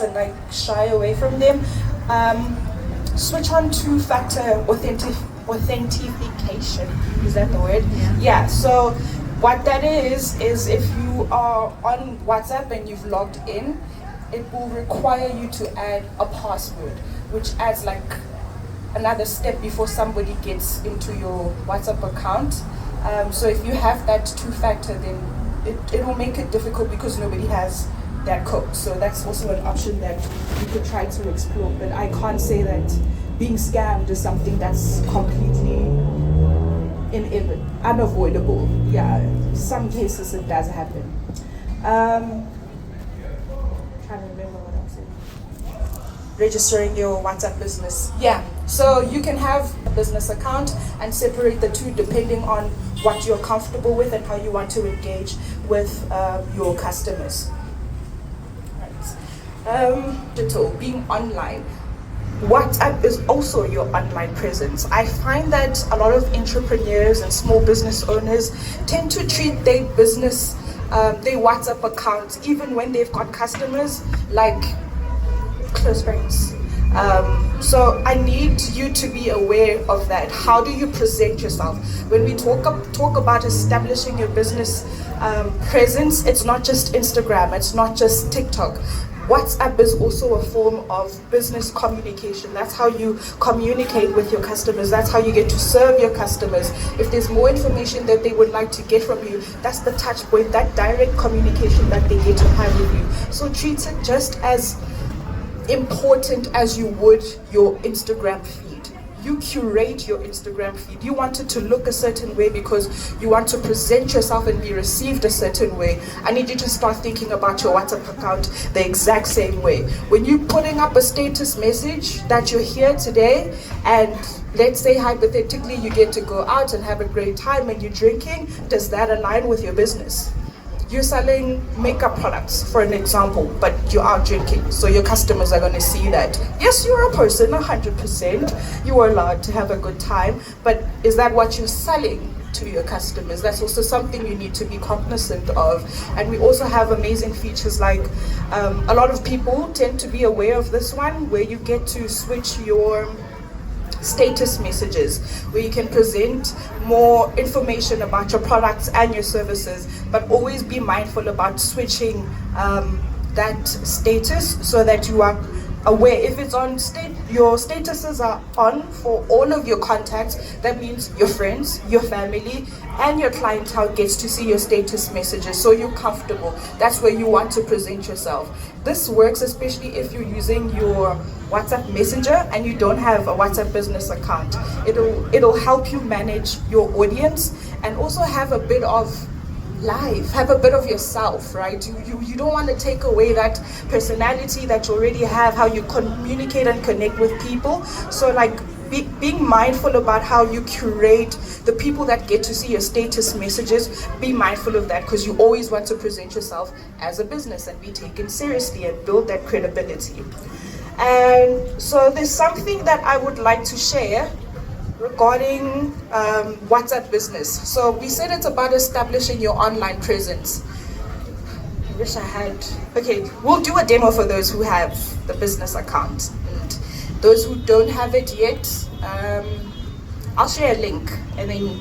and like shy away from them. Switch on two-factor authentication. Is that the word? Yeah. So what that is if you are on WhatsApp and you've logged in, it will require you to add a password, which adds like another step before somebody gets into your WhatsApp account. So if you have that two-factor, then it will make it difficult because nobody has that code. So that's also an option that you could try to explore. But I can't say that being scammed is something that's completely unavoidable. Yeah, some cases it does happen. Trying to remember what I'm saying. Registering your WhatsApp business. Yeah, so you can have a business account and separate the two depending on what you're comfortable with and how you want to engage with your customers. Digital, being online. WhatsApp is also your online presence. I find that a lot of entrepreneurs and small business owners tend to treat their business, their WhatsApp accounts, even when they've got customers, like close friends. So I need you to be aware of that. How do you present yourself? When we talk about establishing your business presence, it's not just Instagram, it's not just TikTok. WhatsApp is also a form of business communication. That's how you communicate with your customers. That's how you get to serve your customers. If there's more information that they would like to get from you, that's the touch point, that direct communication that they get to have with you. So treat it just as important as you would your Instagram feed. You curate your Instagram feed. You want it to look a certain way because you want to present yourself and be received a certain way. I need you to start thinking about your WhatsApp account the exact same way. When you're putting up a status message that you're here today, and let's say hypothetically you get to go out and have a great time and you're drinking, does that align with your business? You're selling makeup products, for an example, but you're out drinking, so your customers are going to see that. Yes, you're a person, 100%. You are allowed to have a good time, but is that what you're selling to your customers? That's also something you need to be cognizant of. And we also have amazing features like a lot of people tend to be aware of this one, where you get to switch your status messages, where you can present more information about your products and your services, but always be mindful about switching that status so that you are aware. If it's on your statuses are on for all of your contacts, that means your friends, your family, and your clientele gets to see your status messages, so you're comfortable. That's where you want to present yourself. This works especially if you're using your WhatsApp Messenger and you don't have a WhatsApp business account. It'll help you manage your audience and also have a bit of life, have a bit of yourself, right? You don't want to take away that personality that you already have, how you communicate and connect with people. So like being mindful about how you curate the people that get to see your status messages. Be mindful of that, because you always want to present yourself as a business and be taken seriously and build that credibility. And so there's something that I would like to share regarding WhatsApp business. So we said it's about establishing your online presence. I wish I had. Okay, we'll do a demo for those who have the business account. And those who don't have it yet, I'll share a link, and then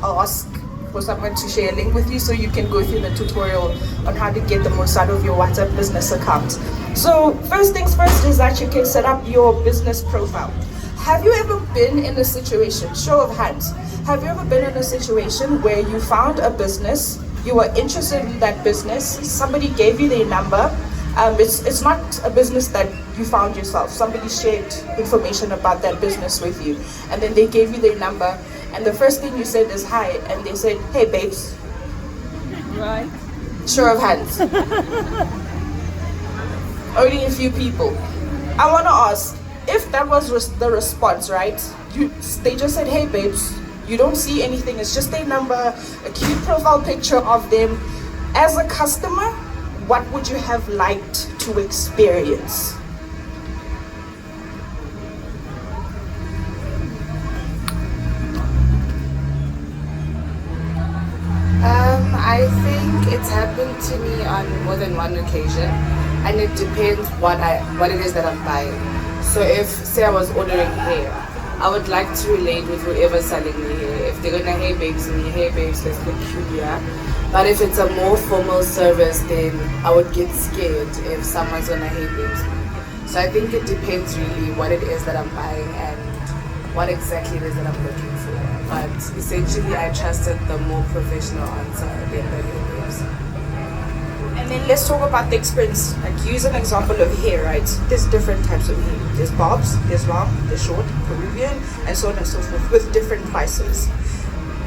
I'll ask for someone to share a link with you so you can go through the tutorial on how to get the most out of your WhatsApp business account. So first things first is that you can set up your business profile. Have you ever been in a situation, show of hands, have you ever been in a situation where you found a business, you were interested in that business, somebody gave you their number, it's not a business that you found yourself, somebody shared information about that business with you, and then they gave you their number, and the first thing you said is hi, and they said, hey babes. Right. Show of hands. Only a few people. I want to ask, if that was the response, right? They just said, hey babes, you don't see anything, it's just their number, a cute profile picture of them. As a customer, what would you have liked to experience? I think it's happened to me on more than one occasion. and it depends what it is that I'm buying. So if say I was ordering hair, I would like to relate with whoever's selling me hair. If they're gonna hey babes me, hey babes, let's look cute here. But if it's a more formal service, then I would get scared if someone's gonna hey babes me. So I think it depends really what it is that I'm buying and what exactly it is that I'm looking for. But essentially I trusted the more professional answer than the hey babes. And then let's talk about the experience. Like use an example of hair, right? There's different types of hair. There's bobs, there's long, there's short, Peruvian, and so on and so forth, with different prices.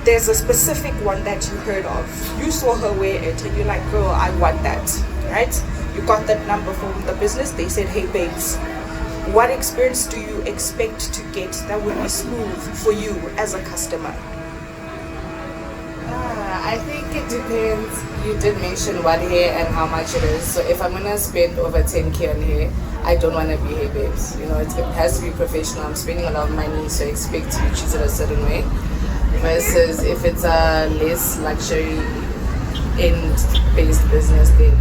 There's a specific one that you heard of. You saw her wear it and you're like, girl, I want that, right? You got that number from the business. They said, hey babes, what experience do you expect to get that would be smooth for you as a customer? I think it depends. You did mention what hair and how much it is. So if I'm gonna spend over 10K on hair, I don't want to be hair babes. You know, it has to be professional. I'm spending a lot of money, so I expect to be treated a certain way. Versus if it's a less luxury end-based business, then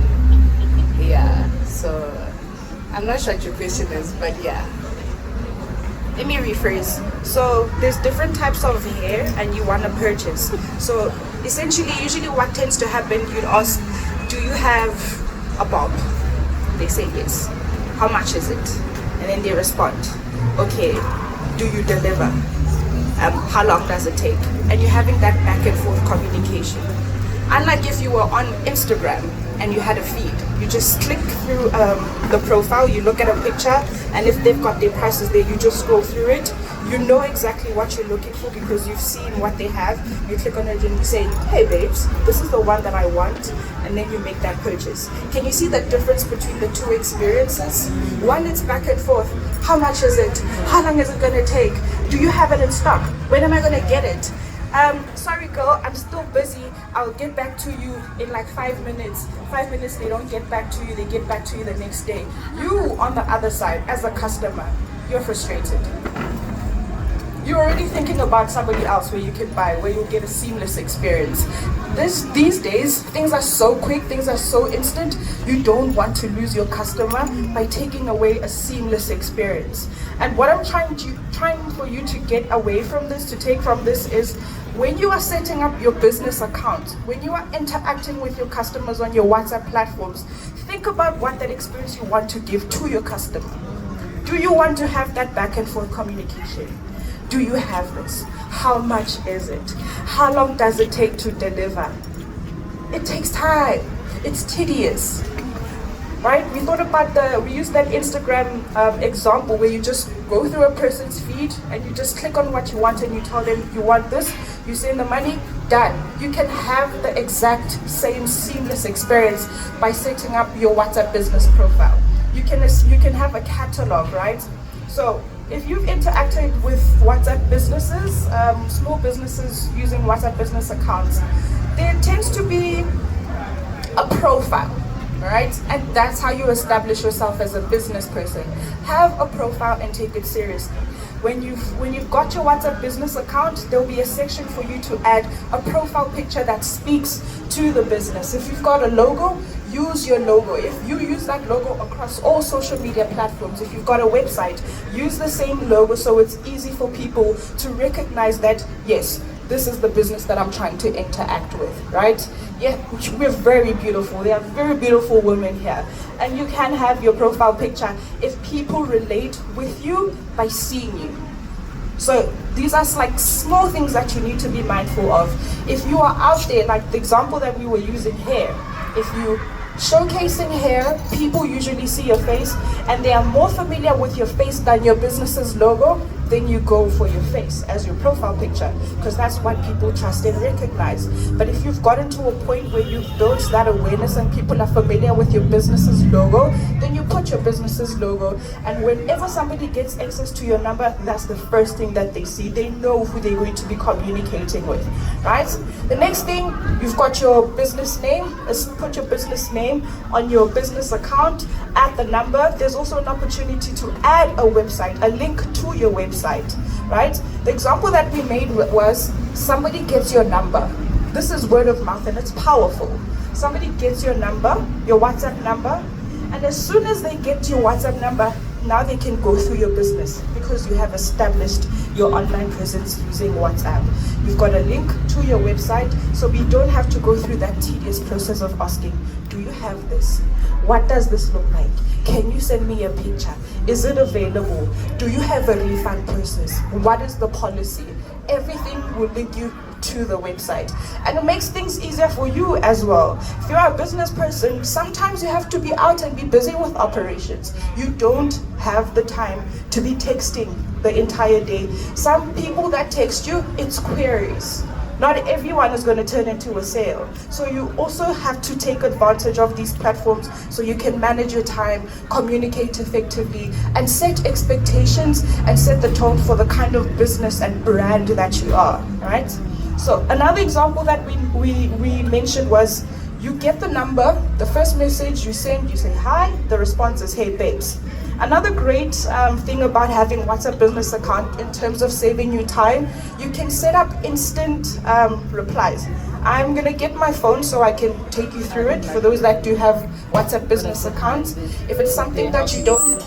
yeah. So I'm not sure what your question is, but yeah. Let me rephrase. So there's different types of hair and you want to purchase. So essentially, usually what tends to happen, you'd ask, do you have a bob? They say yes. How much is it? And then they respond, okay, do you deliver? How long does it take? And you're having that back and forth communication. Unlike if you were on Instagram and you had a feed, you just click through the profile, you look at a picture, and if they've got their prices there, you just scroll through it. You know exactly what you're looking for because you've seen what they have. You click on it and you say, hey babes, this is the one that I want, and then you make that purchase. Can you see the difference between the two experiences? One, it's back and forth. How much is it? How long is it gonna take? Do you have it in stock? When am I gonna get it? Sorry girl, I'm still busy. I'll get back to you in like 5 minutes. 5 minutes, they don't get back to you, they get back to you the next day. You, on the other side, as a customer, you're frustrated. You're already thinking about somebody else where you can buy, where you'll get a seamless experience. These days, things are so quick, things are so instant, you don't want to lose your customer by taking away a seamless experience. And what I'm trying for you to get away from this, to take from this is, when you are setting up your business account, when you are interacting with your customers on your WhatsApp platforms, think about what that experience you want to give to your customer. Do you want to have that back and forth communication? Do you have this? How much is it? How long does it take to deliver? It takes time. It's tedious, right? We used that Instagram example where you just go through a person's feed and you just click on what you want and you tell them you want this, you send the money, done. You can have the exact same seamless experience by setting up your WhatsApp business profile. You can have a catalog, right? So if you've interacted with WhatsApp businesses, small businesses using WhatsApp business accounts, there tends to be a profile, right? And that's how you establish yourself as a business person. Have a profile and take it seriously. When you've got your WhatsApp business account, there'll be a section for you to add a profile picture that speaks to the business. If you've got a logo, use your logo. If you use that logo across all social media platforms, if you've got a website, use the same logo so it's easy for people to recognize that, yes, this is the business that I'm trying to interact with, right? Yeah, we're very beautiful. There are very beautiful women here. And you can have your profile picture if people relate with you by seeing you. So these are like small things that you need to be mindful of. If you are out there, like the example that we were using here, if you showcasing hair, people usually see your face and they are more familiar with your face than your business's logo, then you go for your face as your profile picture because that's what people trust and recognize. But if you've gotten to a point where you've built that awareness and people are familiar with your business's logo, then you put your business's logo, and whenever somebody gets access to your number, that's the first thing that they see. They know who they're going to be communicating with, right? The next thing, you've got your business name. Let's put your business name on your business account, add the number. There's also an opportunity to add a website, a link to your website, right? The example that we made was somebody gets your number. This is word of mouth and it's powerful. Somebody gets your number, your WhatsApp number, And as soon as they get your WhatsApp number, now they can go through your business because you have established your online presence using WhatsApp. You've got a link to your website, so we don't have to go through that tedious process of asking, do you have this? What does this look like? Can you send me a picture? Is it available? Do you have a refund process? What is the policy? Everything will link you to the website, and it makes things easier for you as well. If you're a business person, sometimes you have to be out and be busy with operations. You don't have the time to be texting the entire day. Some people that text you, it's queries. Not everyone is going to turn into a sale. So you also have to take advantage of these platforms so you can manage your time, communicate effectively, and set expectations and set the tone for the kind of business and brand that you are, right? So another example that we mentioned was you get the number, the first message you send, you say hi, the response is hey babes. Another great thing about having WhatsApp business account in terms of saving you time, you can set up instant replies. I'm gonna get my phone so I can take you through it for those that do have WhatsApp business accounts. If it's something that you don't